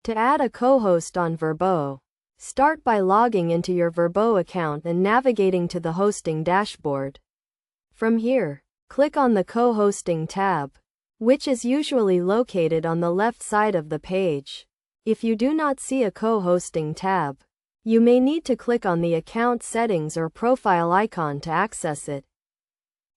To add a co-host on Vrbo, start by logging into your Vrbo account and navigating to the hosting dashboard. From here, click on the Co-hosting tab, which is usually located on the left side of the page. If you do not see a co-hosting tab, you may need to click on the account settings or profile icon to access it.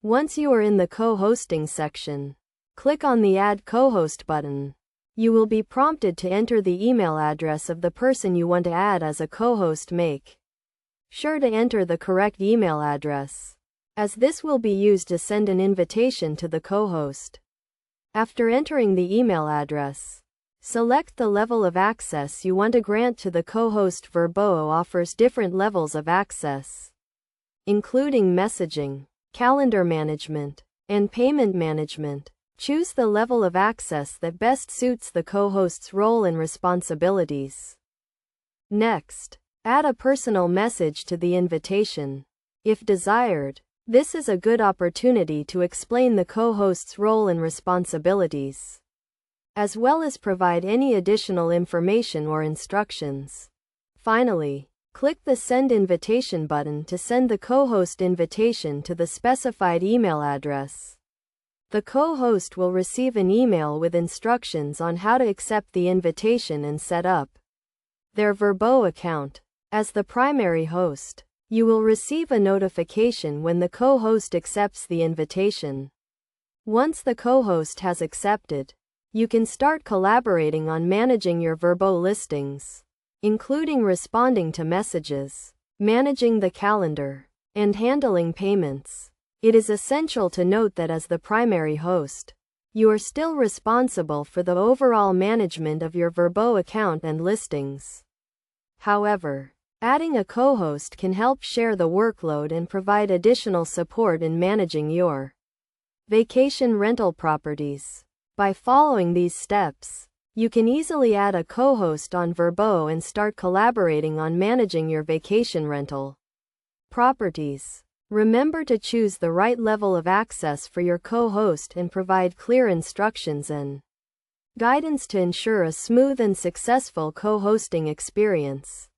Once you are in the co-hosting section, click on the Add Co-host button. You will be prompted to enter the email address of the person you want to add as a co-host. Make sure to enter the correct email address, as this will be used to send an invitation to the co-host. After entering the email address, select the level of access you want to grant to the co-host. Vrbo offers different levels of access, including messaging, calendar management, and payment management. Choose the level of access that best suits the co-host's role and responsibilities. Next, add a personal message to the invitation. If desired, this is a good opportunity to explain the co-host's role and responsibilities, as well as provide any additional information or instructions. Finally, click the Send Invitation button to send the co-host invitation to the specified email address. The co-host will receive an email with instructions on how to accept the invitation and set up their Vrbo account. As the primary host, you will receive a notification when the co-host accepts the invitation. Once the co-host has accepted, you can start collaborating on managing your Vrbo listings, including responding to messages, managing the calendar, and handling payments. It is essential to note that as the primary host, you are still responsible for the overall management of your Vrbo account and listings. However, adding a co-host can help share the workload and provide additional support in managing your vacation rental properties. By following these steps, you can easily add a co-host on Vrbo and start collaborating on managing your vacation rental properties. Remember to choose the right level of access for your co-host and provide clear instructions and guidance to ensure a smooth and successful co-hosting experience.